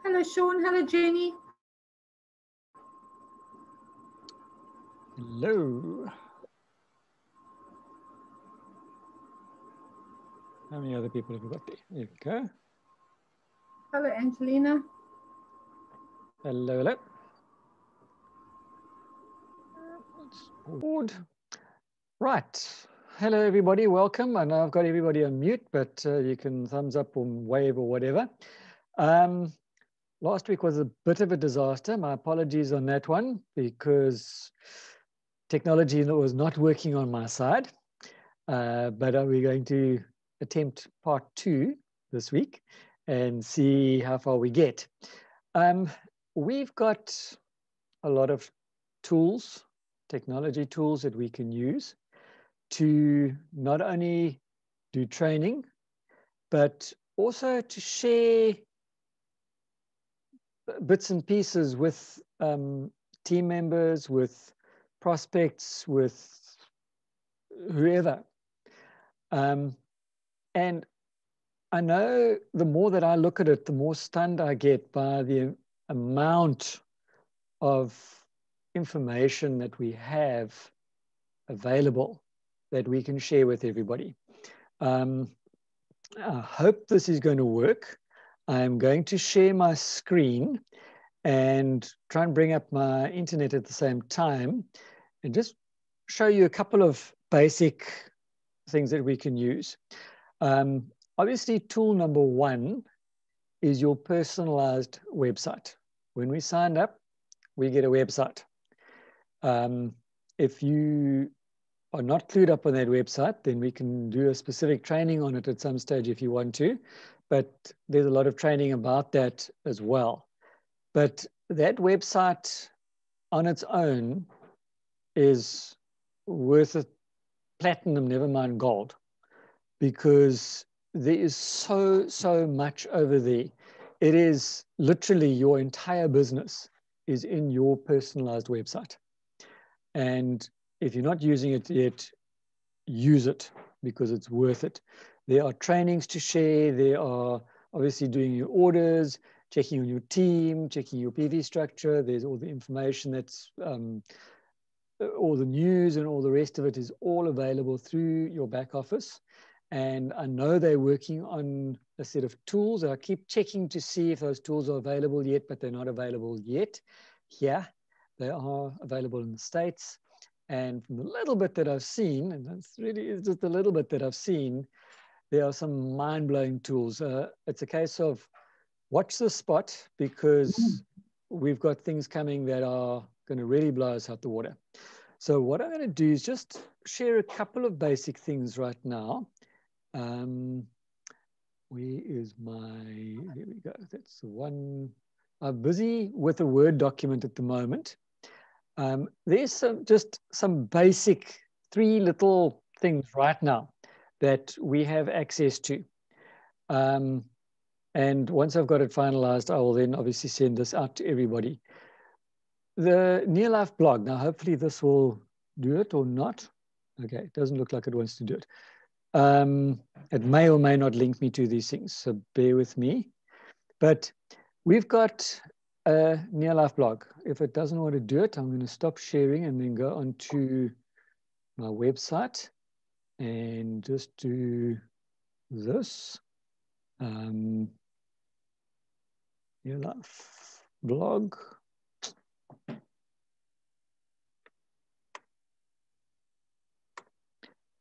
Hello, Sean. Hello, Jenny. Hello. How many other people have we got there? There we go. Hello, Angelina. Hello, hello. Board. Right. Hello, everybody. Welcome. I know I've got everybody on mute, but you can thumbs up or wave or whatever. Last week was a bit of a disaster. My apologies on that one because technology was not working on my side. But we're going to attempt part 2 this week and see how far we get. We've got a lot of tools, technology tools that we can use to not only do training, but also to share bits and pieces with team members, with prospects, with whoever. And I know the more that I look at it, the more stunned I get by the amount of information that we have available that we can share with everybody. I hope this is going to work. I'm going to share my screen and try and bring up my internet at the same time and just show you a couple of basic things that we can use. Obviously, tool number 1 is your personalized website. When we sign up, we get a website. If you are not clued up on that website, then we can do a specific training on it at some stage if you want to, but there's a lot of training about that as well. But that website on its own is worth a platinum, never mind gold, because there is so much over there. It is literally your entire business is in your personalized website. And if you're not using it yet, use it because it's worth it. There are trainings to share. There are obviously doing your orders, checking on your team, checking your PV structure. There's all the information that's, all the news and all the rest of it is all available through your back office. And I know they're working on a set of tools. I keep checking to see if those tools are available yet, but they're not available yet. Here, they are available in the States. And from the little bit that I've seen, and that's really just a little bit that I've seen, there are some mind-blowing tools. It's a case of watch the spot because we've got things coming that are going to really blow us out the water. So what I'm going to do is just share a couple of basic things right now. Where is my, there we go. That's the one. I'm busy with a Word document at the moment. There's just some basic 3 little things right now that we have access to. And once I've got it finalized, I will then obviously send this out to everybody. The Near Life blog, now hopefully this will do it or not. Okay, it doesn't look like it wants to do it. It may or may not link me to these things, so bear with me. But we've got a Near Life blog. If it doesn't want to do it, I'm going to stop sharing and then go onto my website and just do this. Near Life blog.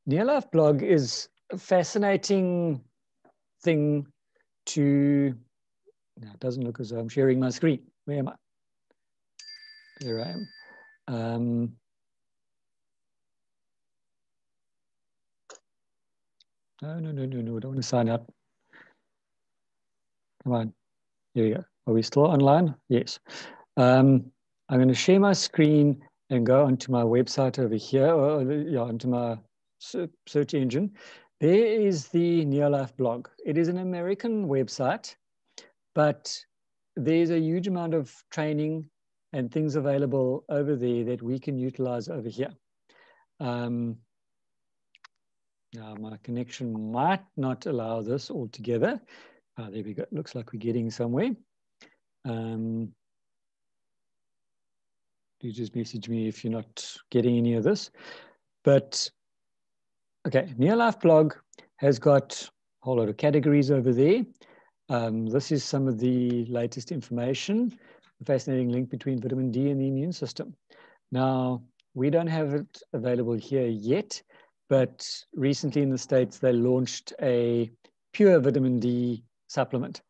Near Life blog is a fascinating thing to, now it doesn't look as though I'm sharing my screen. Where am I? There I am. No, I don't want to sign up. Come on, here we go. Are we still online? Yes. I'm going to share my screen and go onto my website over here, or yeah, onto my search engine. There is the Near Life blog. It is an American website, but there's a huge amount of training and things available over there that we can utilize over here. Now my connection might not allow this altogether. There we go. Looks like we're getting somewhere. You just message me if you're not getting any of this. But okay, Neolife blog has got a whole lot of categories over there. This is some of the latest information, a fascinating link between vitamin D and the immune system. Now, we don't have it available here yet, but recently in the States, they launched a pure vitamin D supplement.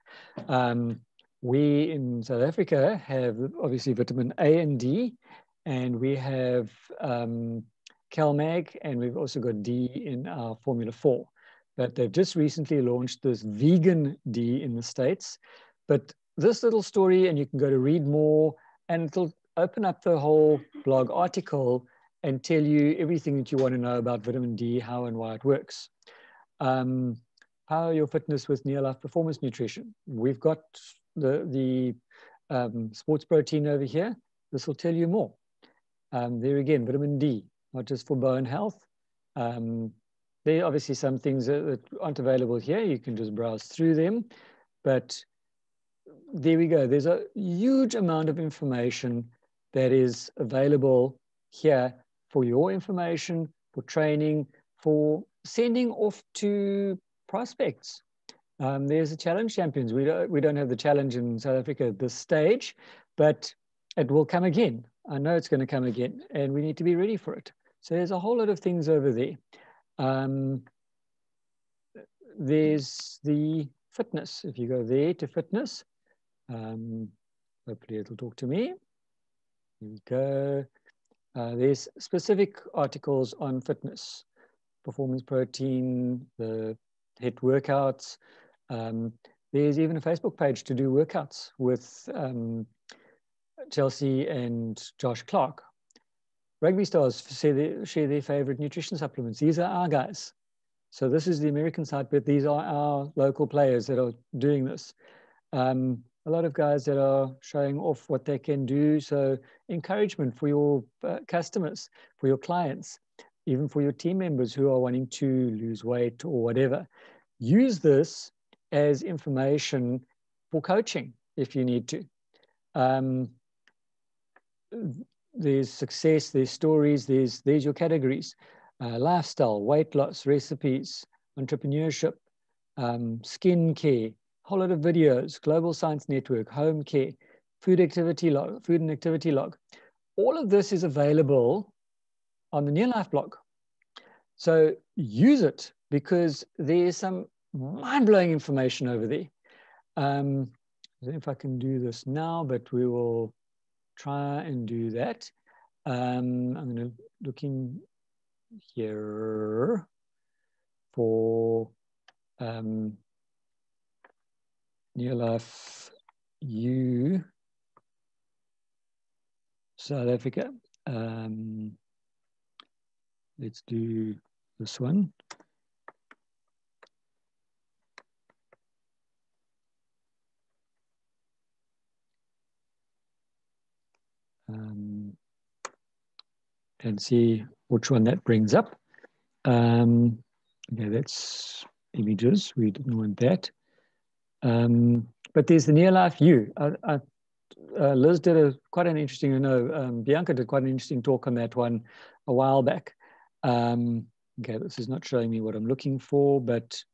We in South Africa have obviously vitamin A and D, and we have CalMag, and we've also got D in our Formula 4. But they've just recently launched this vegan D in the States. But this little story, and you can go to read more, and it'll open up the whole blog article and tell you everything that you want to know about vitamin D, how and why it works. Power your fitness with Neolife Performance Nutrition. We've got the sports protein over here. This will tell you more. There again, vitamin D, not just for bone health. There are obviously some things that aren't available here. You can just browse through them. But there we go. There's a huge amount of information that is available here for your information, for training, for sending off to prospects. There's the Challenge Champions. We don't have the challenge in South Africa at this stage, but it will come again. I know it's going to come again, and we need to be ready for it. So there's a whole lot of things over there. There's the fitness. If you go there to fitness, hopefully it'll talk to me. Here we go. There's specific articles on fitness, performance protein, the HIIT workouts. There's even a Facebook page to do workouts with Chelsea and Josh Clark. Rugby stars share their favorite nutrition supplements. These are our guys. So this is the American side, but these are our local players that are doing this. A lot of guys that are showing off what they can do. So encouragement for your customers, for your clients, even for your team members who are wanting to lose weight or whatever. Use this as information for coaching if you need to. There's success, there's stories, there's your categories. Lifestyle, weight loss, recipes, entrepreneurship, skin care, whole lot of videos, Global Science Network, home care, food and activity log. All of this is available on the Neolife blog. So use it because there's some mind-blowing information over there. I don't know if I can do this now, but we will try and do that. I'm going to look in here for Neolife U South Africa. Let's do this one. And see which one that brings up. Okay, that's images. We didn't want that. But there's the Neolife U. Liz did quite an interesting, Bianca did quite an interesting talk on that one a while back. Okay, this is not showing me what I'm looking for, but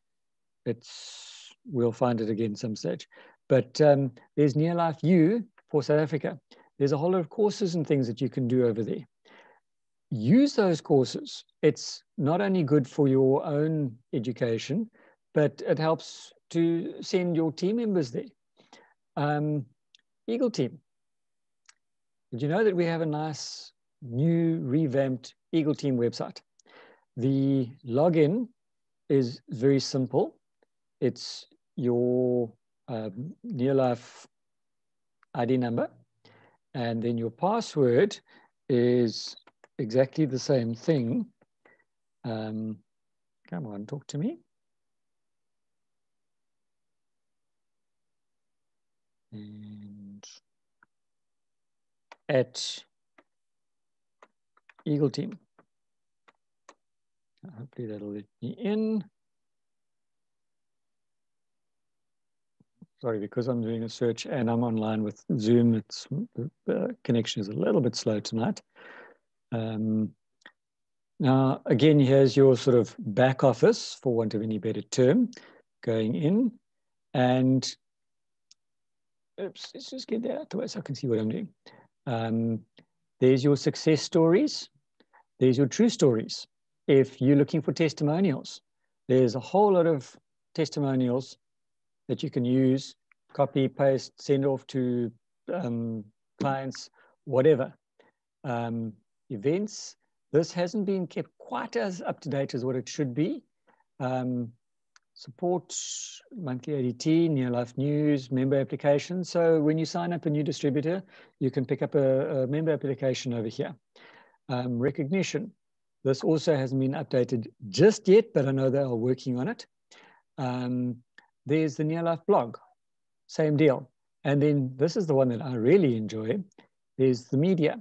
we'll find it again some stage. But there's Neolife U for South Africa. There's a whole lot of courses and things that you can do over there. Use those courses. It's not only good for your own education, but it helps to send your team members there. Eagle Team. Did you know that we have a nice new revamped Eagle Team website? The login is very simple. It's your Neolife ID number, and then your password is exactly the same thing. Come on, talk to me. And at Eagle Team. Hopefully that'll let me in. sorry, because I'm doing a search and I'm online with Zoom, it's the connection is a little bit slow tonight. Now, again, here's your sort of back office, for want of any better term, going in. And oops, let's just get that out the way so I can see what I'm doing. There's your success stories. There's your true stories. If you're looking for testimonials, there's a whole lot of testimonials that you can use, copy, paste, send off to clients, whatever. Events, this hasn't been kept quite as up to date as what it should be. Support, monthly ADT, near life news, member application. So when you sign up a new distributor, you can pick up a member application over here. Recognition, this also hasn't been updated just yet, but I know they are working on it. There's the Near Life blog, same deal. And then this is the one that I really enjoy. There's the media.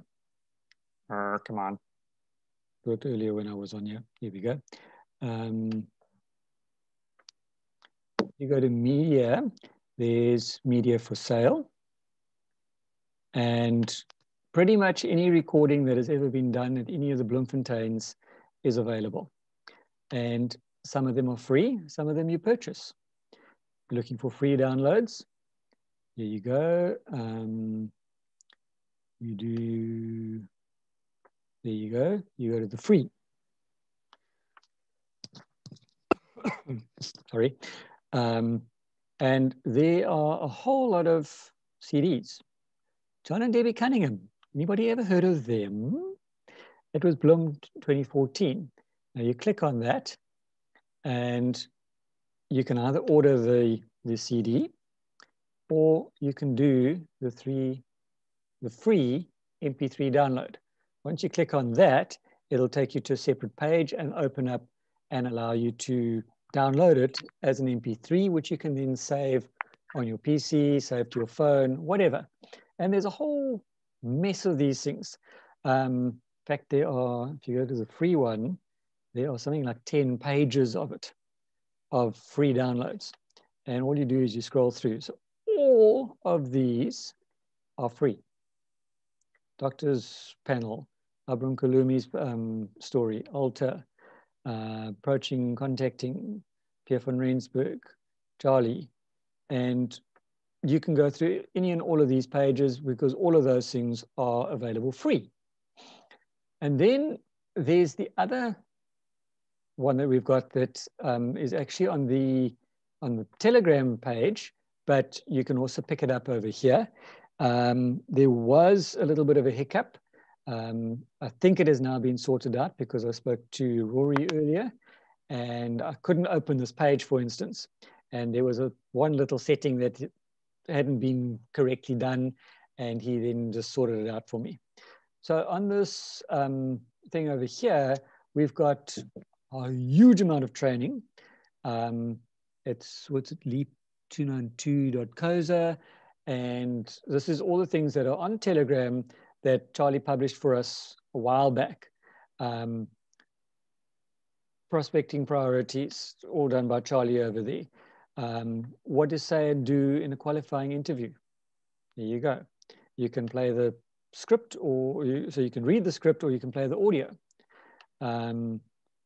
Come on. Worked earlier when I was on here. Here we go. You go to media, there's media for sale. And pretty much any recording that has ever been done at any of the Bloemfonteins is available. And some of them are free, some of them you purchase. You're looking for free downloads. Here you go. There you go. You go to the free. Sorry. And there are a whole lot of CDs. John and Debbie Cunningham. Anybody ever heard of them? It was Bloom 2014. Now you click on that and you can either order the CD or you can do the free MP3 download. Once you click on that, it'll take you to a separate page and open up and allow you to download it as an MP3, which you can then save on your PC, save to your phone, whatever. And there's a whole mess of these things. In fact, there are, if you go to the free one, there are something like 10 pages of it, of free downloads. And all you do is you scroll through. So all of these are free. Doctor's Panel, Abram Kalumi's story, Alta, Approaching, Contacting, Pierre van Rensburg, Charlie. And you can go through any and all of these pages because all of those things are available free. And then there's the other one that we've got that is actually on the Telegram page, but you can also pick it up over here. There was a little bit of a hiccup. I think it has now been sorted out because I spoke to Rory earlier and I couldn't open this page, for instance. And there was one little setting that hadn't been correctly done and he then just sorted it out for me. So on this thing over here, we've got a huge amount of training. It's, what's it, leap292.coza. And this is all the things that are on Telegram that Charlie published for us a while back. Prospecting priorities, all done by Charlie over there. What to say and do in a qualifying interview. There you go. You can play the script, so you can read the script or you can play the audio.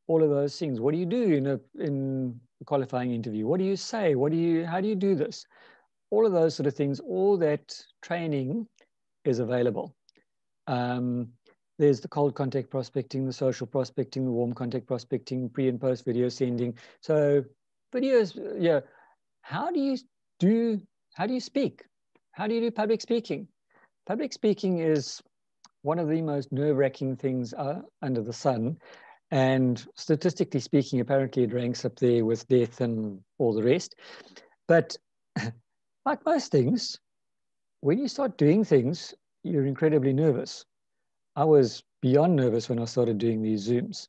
All of those things. What do you do in a qualifying interview? What do you say? How do you do this? All of those sort of things, all that training is available. There's the cold contact prospecting, the social prospecting, the warm contact prospecting, pre and post video sending. So videos, yeah. How do you speak? How do you do public speaking? Public speaking is one of the most nerve-wracking things under the sun. And statistically speaking, apparently it ranks up there with death and all the rest. But like most things, when you start doing things, you're incredibly nervous. I was beyond nervous when I started doing these Zooms.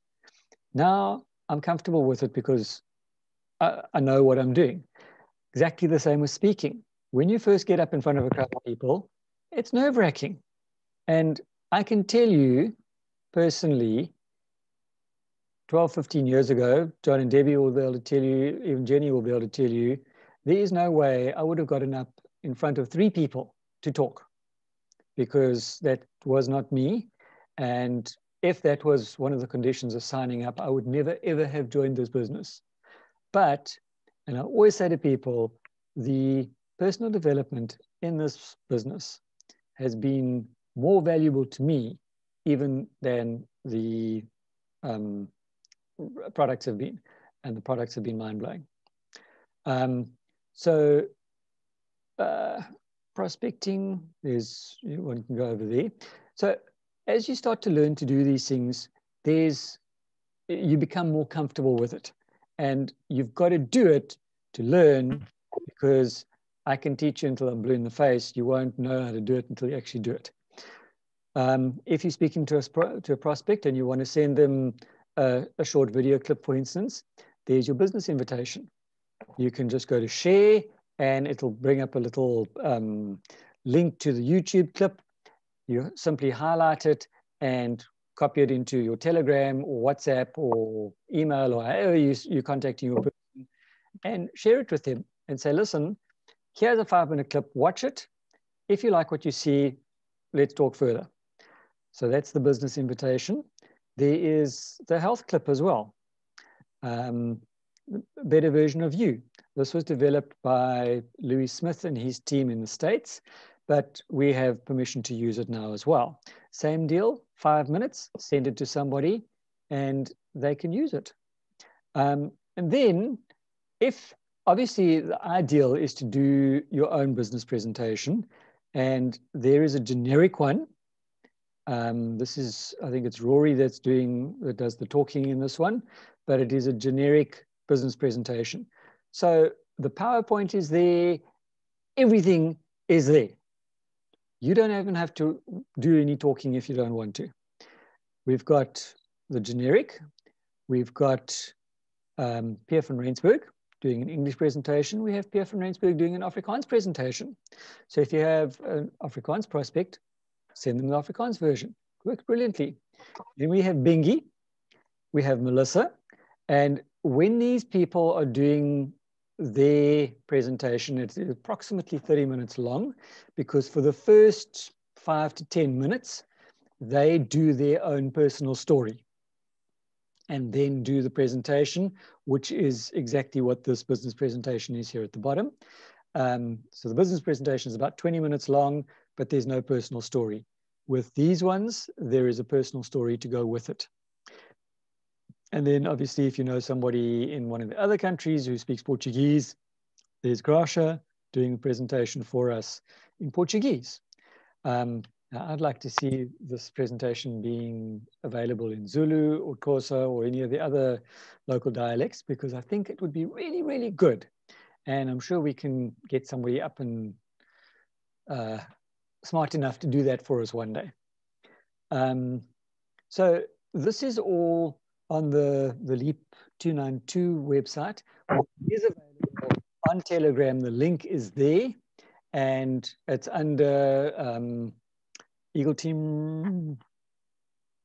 Now I'm comfortable with it because I know what I'm doing. Exactly the same with speaking. When you first get up in front of a crowd of people, it's nerve-wracking. And I can tell you personally, 12, 15 years ago, John and Debbie will be able to tell you, even Jenny will be able to tell you there is no way I would have gotten up in front of 3 people to talk, because that was not me. And if that was one of the conditions of signing up, I would never, ever have joined this business. But, and I always say to people, the personal development in this business has been more valuable to me even than the products have been, and the products have been mind-blowing. So prospecting is, one can go over there. So as you start to learn to do these things, you become more comfortable with it, and you've got to do it to learn, because I can teach you until I'm blue in the face. You won't know how to do it until you actually do it. If you're speaking to a prospect and you want to send them a short video clip, for instance, there's your business invitation. You can just go to share, and it'll bring up a little link to the YouTube clip. You simply highlight it and copy it into your Telegram or WhatsApp or email, or however you're contacting your person, and share it with them and say, listen, here's a 5-minute clip, watch it. If you like what you see, let's talk further. So that's the business invitation. There is the health clip as well. Better version of you. This was developed by Louis Smith and his team in the States, but we have permission to use it now as well. Same deal, 5 minutes, send it to somebody and they can use it. And then if, obviously the ideal is to do your own business presentation, and there is a generic one. This is, I think it's Rory that does the talking in this one, but it is a generic business presentation. So the PowerPoint is there, everything is there. You don't even have to do any talking if you don't want to. We've got the generic, we've got Pierre van Rensburg doing an English presentation, we have Pierre van Rensburg doing an Afrikaans presentation. So if you have an Afrikaans prospect, send them the Afrikaans version. Works brilliantly. Then we have Bengi, we have Melissa, and when these people are doing their presentation, it's approximately 30 minutes long, because for the first 5 to 10 minutes, they do their own personal story and then do the presentation, which is exactly what this business presentation is here at the bottom. So the business presentation is about 20 minutes long, but there's no personal story. With these ones, there is a personal story to go with it. And then obviously, if you know somebody in one of the other countries who speaks Portuguese, there's Gracia doing a presentation for us in Portuguese. I'd like to see this presentation being available in Zulu or Xhosa or any of the other local dialects, because I think it would be really, really good. And I'm sure we can get somebody up and smart enough to do that for us one day. So this is all on the Leap 292 website. It is available on Telegram. The link is there, and it's under Eagle Team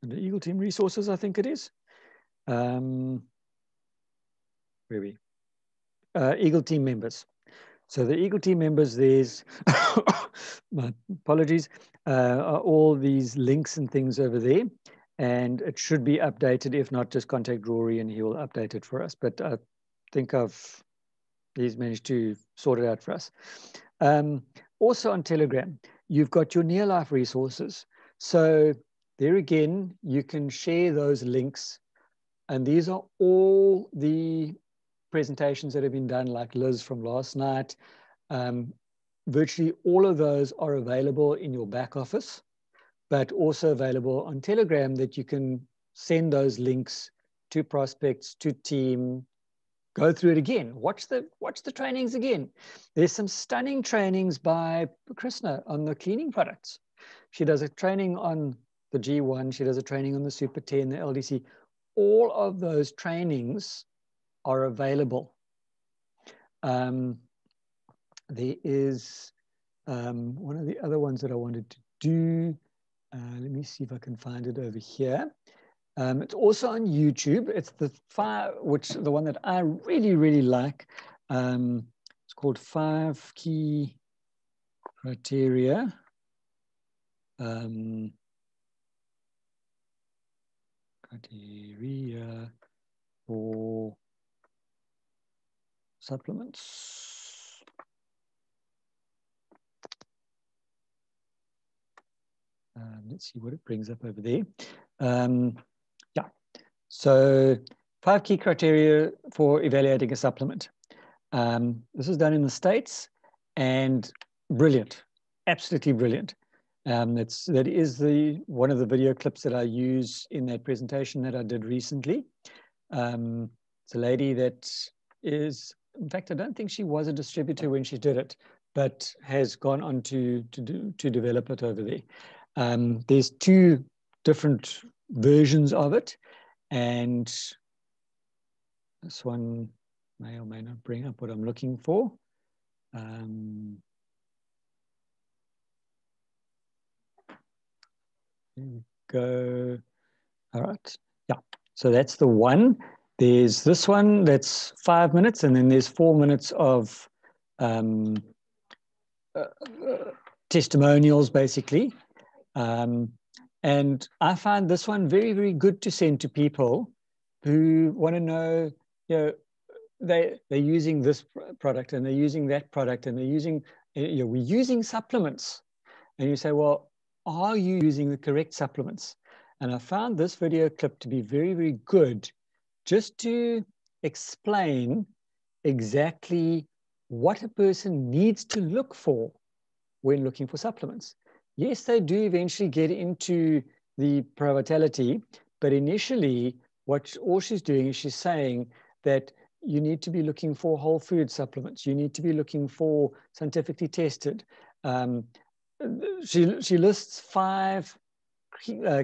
Resources, I think it is. Eagle Team members. So the Eagle Team members, there's, my apologies, are all these links and things over there. And it should be updated. If not, just contact Rory and he will update it for us. But I think he's managed to sort it out for us. Also on Telegram, you've got your near life resources. So there again, you can share those links. And these are all the presentations that have been done, like Liz from last night. Virtually all of those are available in your back office, but also available on Telegram, that you can send those links to prospects, to team, go through it again, watch the trainings again. There's some stunning trainings by Krishna on the cleaning products. She does a training on the G1, she does a training on the Super 10, the LDC. All of those trainings are available. There is one of the other ones that I wanted to do. Let me see if I can find it over here. It's also on YouTube. It's the one that I really, really like. It's called 5 Key Criteria criteria for supplements. Let's see what it brings up over there. Yeah, so 5 key criteria for evaluating a supplement. This is done in the States and brilliant, absolutely brilliant. That is one of the video clips that I use in that presentation that I did recently. It's a lady that is, in fact, I don't think she was a distributor when she did it, but has gone on to develop it over there. There's 2 different versions of it, and this one may or may not bring up what I'm looking for. Here we go. All right. Yeah. So that's the one. There's this one that's 5 minutes, and then there's 4 minutes of testimonials, basically. And I find this one very, very good to send to people who want to know, you know, they're using this product and they're using that product and they're using, you know, we're using supplements. And you say, well, are you using the correct supplements? And I found this video clip to be very, very good just to explain exactly what a person needs to look for when looking for supplements. Yes, they do eventually get into the Pro-Vitality, but initially all she's doing is she's saying that you need to be looking for whole food supplements. You need to be looking for scientifically tested. She lists 5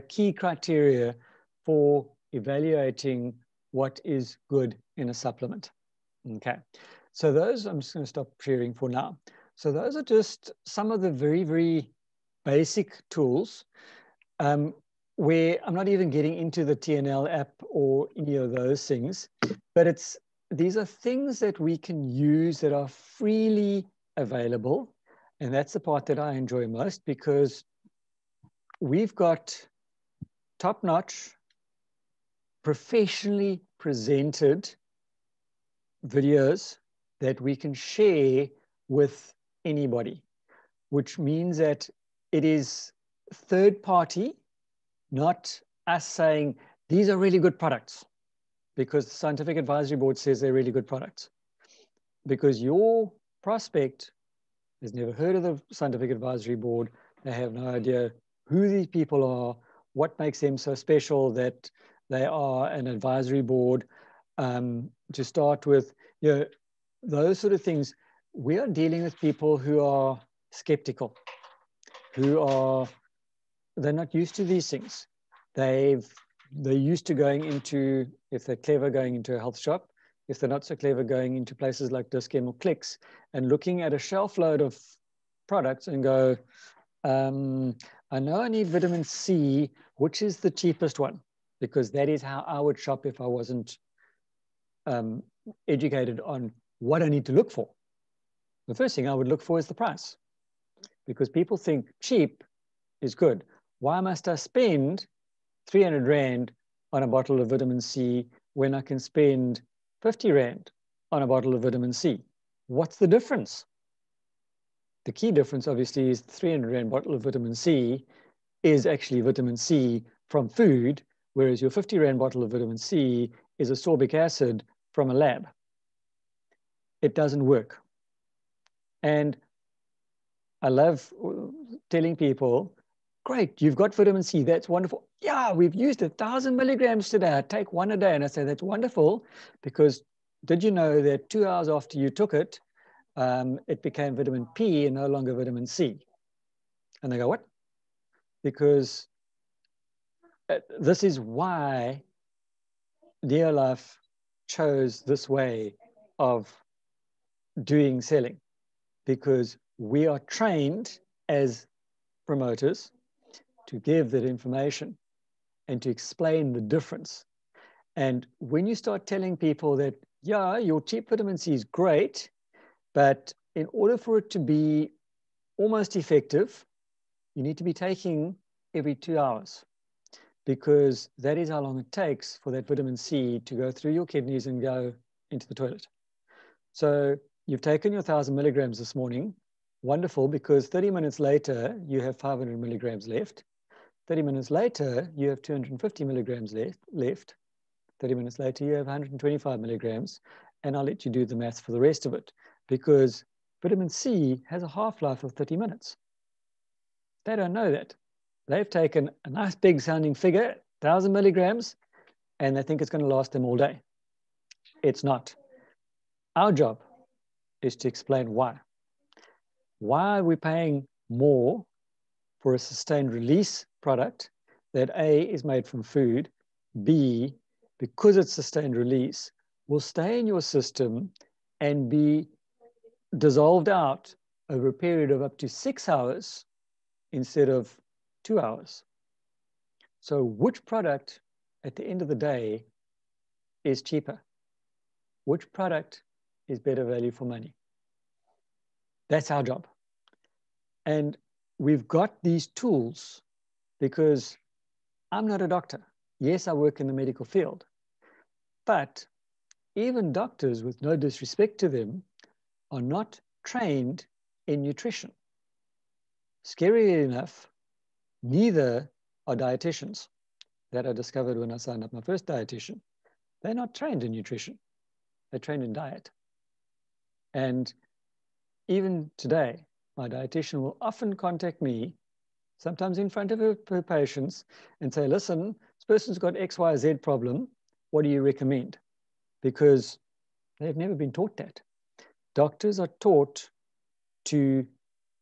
key criteria for evaluating what is good in a supplement. Okay, so those I'm just going to stop sharing for now. So those are just some of the very, very basic tools where I'm not even getting into the TNL app or any of those things, but these are things that we can use that are freely available. And that's the part that I enjoy most, because we've got top-notch, professionally presented videos that we can share with anybody, which means that it is third party, not us saying, these are really good products, because the Scientific Advisory Board says they're really good products. Because your prospect has never heard of the Scientific Advisory Board. They have no idea who these people are, what makes them so special that they are an advisory board. To start with, you know, those sort of things. We are dealing with people who are skeptical, they're not used to these things. They're used to going into, if they're clever, going into a health shop. If they're not so clever, going into places like Dis-Chem or Clicks and looking at a shelf load of products and go, I know I need vitamin C, which is the cheapest one? Because that is how I would shop if I wasn't educated on what I need to look for. The first thing I would look for is the price, because people think cheap is good. Why must I spend 300 Rand on a bottle of vitamin C when I can spend 50 Rand on a bottle of vitamin C? What's the difference? The key difference, obviously, is the 300 Rand bottle of vitamin C is actually vitamin C from food, whereas your 50 Rand bottle of vitamin C is ascorbic acid from a lab. It doesn't work. And I love telling people, great, you've got vitamin C, that's wonderful. Yeah, we've used 1,000 milligrams today. I take one a day. And I say, that's wonderful, because did you know that 2 hours after you took it, it became vitamin P and no longer vitamin C? And they go, what? Because this is why Neolife chose this way of doing selling, because we are trained as promoters to give that information and to explain the difference. And when you start telling people that, yeah, your cheap vitamin C is great, But in order for it to be almost effective, you need to be taking every 2 hours, because that is how long it takes for that vitamin C to go through your kidneys and go into the toilet. So you've taken your 1,000 milligrams this morning. Wonderful, because 30 minutes later, you have 500 milligrams left. 30 minutes later, you have 250 milligrams left. 30 minutes later, you have 125 milligrams. And I'll let you do the maths for the rest of it, because vitamin C has a half-life of 30 minutes. They don't know that. They've taken a nice big sounding figure, 1,000 milligrams, and they think it's going to last them all day. It's not. Our job is to explain why. Why are we paying more for a sustained release product that A, is made from food, B, because it's sustained release, will stay in your system and be dissolved out over a period of up to 6 hours instead of 2 hours. So which product at the end of the day is cheaper? Which product is better value for money? That's our job. And we've got these tools because I'm not a doctor. Yes, I work in the medical field, but even doctors, with no disrespect to them, are not trained in nutrition. Scary enough, neither are dietitians. That I discovered when I signed up my first dietitian. They're not trained in nutrition. They're trained in diet. And even today, my dietitian will often contact me, sometimes in front of her patients, and say, listen, this person's got XYZ problem. What do you recommend? Because they've never been taught that. Doctors are taught to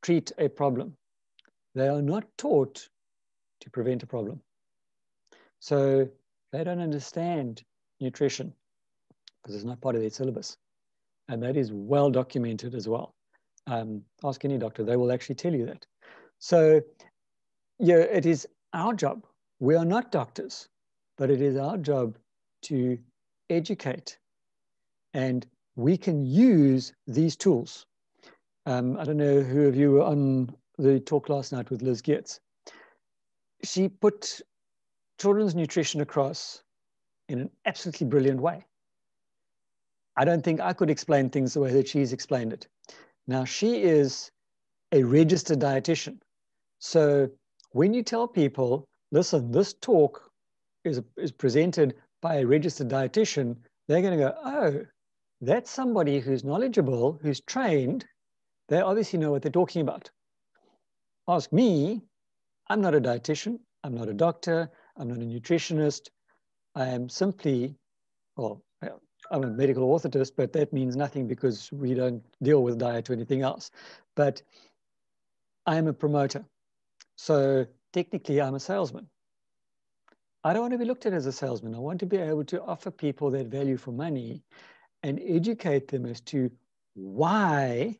treat a problem. They are not taught to prevent a problem. So they don't understand nutrition because it's not part of their syllabus. And that is well documented as well. Ask any doctor, they will actually tell you that. So yeah, it is our job. We are not doctors, but it is our job to educate. And we can use these tools. I don't know who of you were on the talk last night with Liz Geertz. She put children's nutrition across in an absolutely brilliant way. I don't think I could explain things the way that she's explained it. Now, she is a registered dietitian. So when you tell people, listen, this talk is presented by a registered dietitian, they're going to go, oh, that's somebody who's knowledgeable, who's trained. They obviously know what they're talking about. Ask me, I'm not a dietitian. I'm not a doctor. I'm not a nutritionist. I am simply, well, I'm a medical orthotist, but that means nothing because we don't deal with diet or anything else. But I am a promoter. So technically, I'm a salesman. I don't want to be looked at as a salesman. I want to be able to offer people that value for money and educate them as to why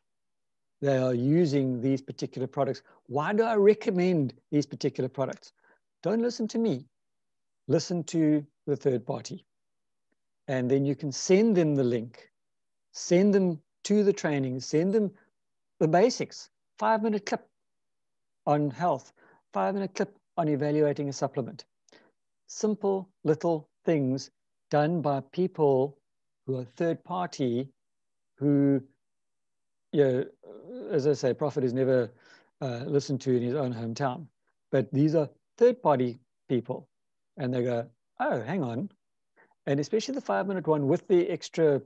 they are using these particular products. Why do I recommend these particular products? Don't listen to me. Listen to the third party. And then you can send them the link. Send them to the training. Send them the basics. 5-minute clip on health. 5-minute clip on evaluating a supplement. Simple little things done by people who are third party, who, you know, as I say, Prophet is never listened to in his own hometown. But these are third party people. And they go, oh, hang on. And especially the 5-minute one with the extra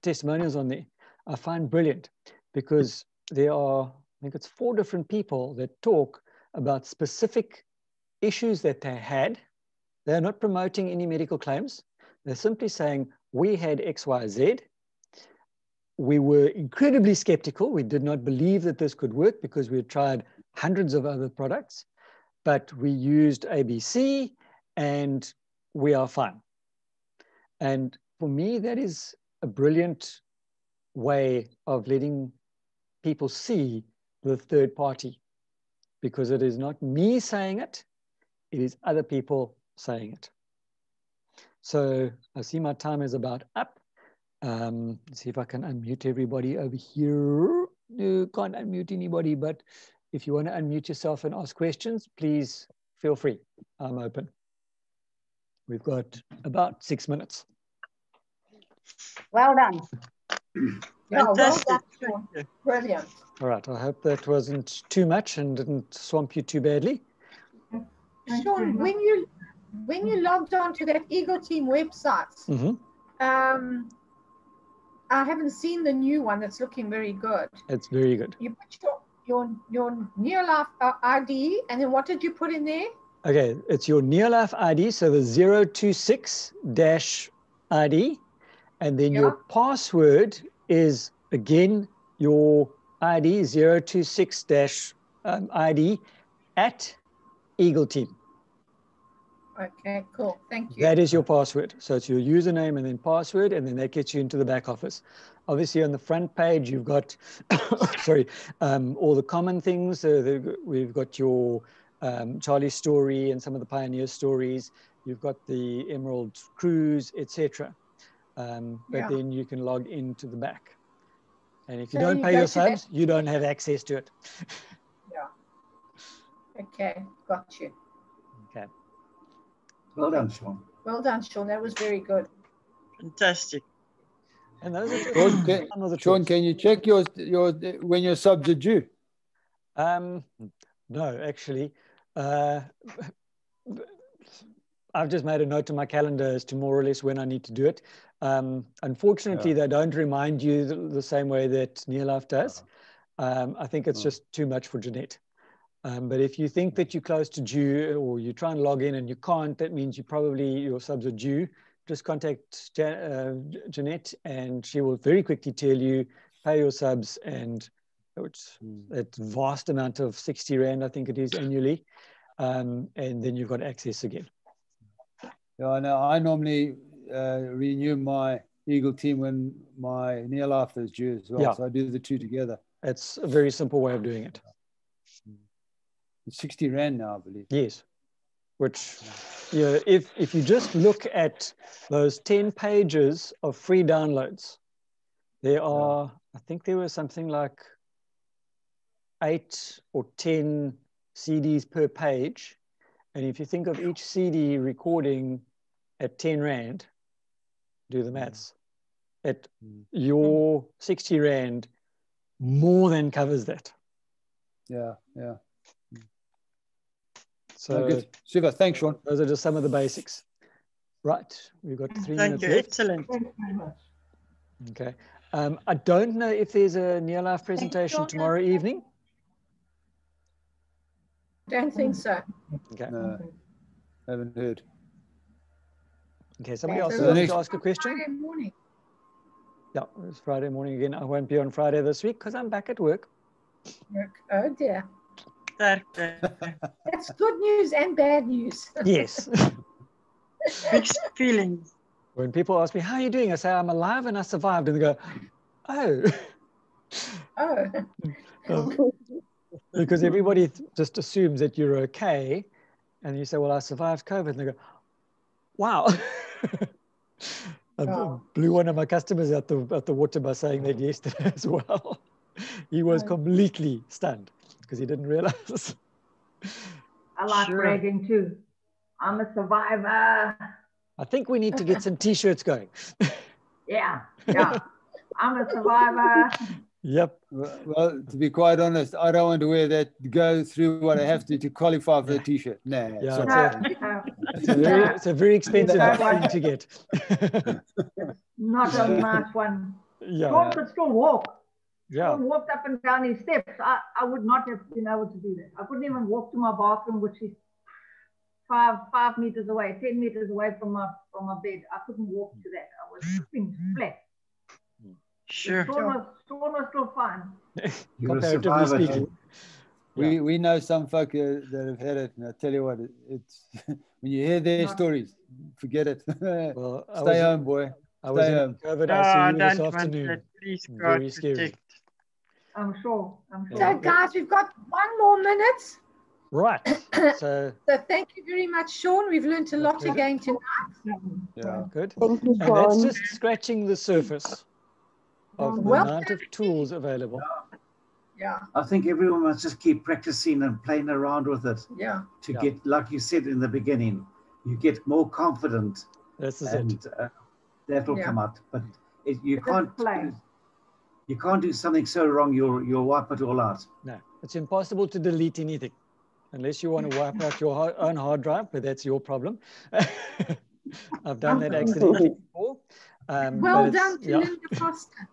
testimonials on there, I find brilliant because there are, I think it's 4 different people that talk about specific issues that they had. They're not promoting any medical claims. They're simply saying, we had XYZ. We were incredibly skeptical. We did not believe that this could work because we had tried hundreds of other products, but we used ABC and we are fine. And for me, that is a brilliant way of letting people see the third party, because it is not me saying it, it is other people saying it. So I see my time is about up. Let's see if I can unmute everybody over here. No, can't unmute anybody, but if you want to unmute yourself and ask questions, please feel free. I'm open. We've got about 6 minutes. Well done. Yeah, well Fantastic. done, Sean. Brilliant. All right, I hope that wasn't too much and didn't swamp you too badly. Sean, when you logged on to that Eagle Team website, I haven't seen the new one. That's looking very good. It's very good. You put your Neolife ID, and then what did you put in there? Okay, it's your Neolife ID, so the 026-ID, and then your password is again your ID 026-ID at Eagle Team. Okay, cool. Thank you. That is your password. So it's your username and then password, and then that gets you into the back office. Obviously, on the front page, you've got, sorry, all the common things. We've got your Charlie story and some of the Pioneer stories. You've got the Emerald Cruise, etc. But then you can log into the back. And if you don't pay your subs, you don't have access to it. Yeah. Okay, got you. Okay. Well done, Sean. Well done, Sean. That was very good. Fantastic. And those are Sean, can you check your when your subs are due? No, actually. I've just made a note to my calendar as to more or less when I need to do it. Unfortunately, they don't remind you the same way that Neolife does. I think it's just too much for Jeanette. But if you think that you're close to due or you try and log in and you can't, that means your subs are due. Just contact Jeanette and she will very quickly tell you, pay your subs, and it's that vast amount of 60 Rand, I think it is annually. And then you've got access again. Yeah, I know. I normally renew my Eagle Team when my Neolife is due as well. Yeah. So I do the two together. It's a very simple way of doing it. It's 60 Rand now, I believe. Yes. Which, if you just look at those 10 pages of free downloads, there are, I think there was something like 8 or 10 CDs per page. And if you think of each CD recording at 10 Rand, do the maths. At your 60 Rand more than covers that. Yeah, yeah. So good. Super. Thanks, Sean. Those are just some of the basics. Right. We've got 3 minutes left. Excellent. Thank you very much. Okay. I don't know if there's a Neolife presentation tomorrow evening. Don't think so. Okay. No, haven't heard. Okay. Somebody else wants to ask a question? Friday morning. Yeah, it's Friday morning again. I won't be on Friday this week because I'm back at work. Oh dear. That's good news and bad news. Yes. Mixed feelings. When people ask me, how are you doing? I say, I'm alive and I survived. And they go, oh. Oh. Because everybody just assumes that you're okay. And you say, well, I survived COVID. And they go, wow. I blew one of my customers out the water by saying that yesterday as well. He was completely stunned because he didn't realize. I like bragging too. I'm a survivor. I think we need to get some T-shirts going. Yeah. I'm a survivor. Yep. Well, to be quite honest, I don't want to wear that, go through what I have to qualify for the T-shirt. No. Yeah, it's a very expensive thing to get. Not a nice one. Yeah. Sean could still walk. Yeah. Sean walked up and down his steps. I would not have been able to do that. I couldn't even walk to my bathroom, which is 5 meters away, 10 meters away from my bed. I couldn't walk to that. I was slipping flat. Sure. Sean was still fine. Comparatively speaking. We know some folk that have had it, and I tell you what, it's when you hear their stories, forget it. Well, Stay home, boy. I was in COVID ICU this afternoon. Please, very scary. I'm sure. So, guys, we've got 1 more minute. Right. So So thank you very much, Sean. We've learned a lot pleasure. again tonight. Yeah. good. Thank you, And that's Sean. just scratching the surface of the Well, amount of tools available. Yeah, I think everyone must just keep practicing and playing around with it yeah. to Yeah. get, like you said in the beginning, you get more confident, This is it. and that'll Yeah. come out. But you play. can't do something so wrong you'll wipe it all out. No, it's impossible to delete anything unless you want to wipe out your own hard drive, but that's your problem. I've done that accidentally before. Well but done to yeah. Linda Foster.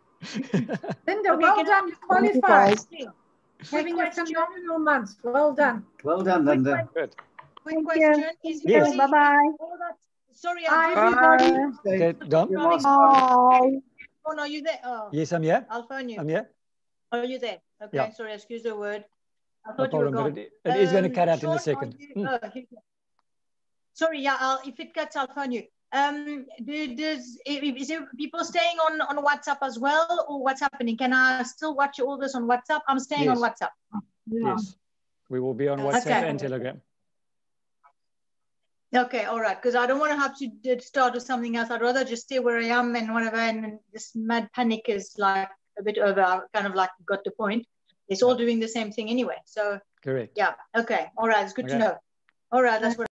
Linda, Okay, well can I- done. You Thank you, qualified. guys. Having a question. phenomenal month. Well done. Well done, Linda. Good. Quick Thank question. Is Yes. everybody- Bye-bye. all that- Sorry, Bye, I'm everybody. Okay, Dom? You must- Oh, are you there? Oh, Yes, I'm here. I'll phone you. I'm here. Are you there? Okay, Yeah. sorry, excuse the word. I No thought you were problem, gone. but it is going to cut out in a Sean, second. are you- sorry, yeah, if it cuts, I'll phone you. Is there people staying on WhatsApp as well, or what's happening? Can I still watch all this on WhatsApp? I'm staying on Yes. WhatsApp. Yes. We will be on WhatsApp Okay. and Telegram. Okay, all right, because I don't want to have to start with something else. I'd rather just stay where I am and whatever, and this mad panic is like a bit over. I kind of like got the point. It's all doing the same thing anyway. So Correct. yeah, okay, all right, it's good to Okay. know. All right, that's what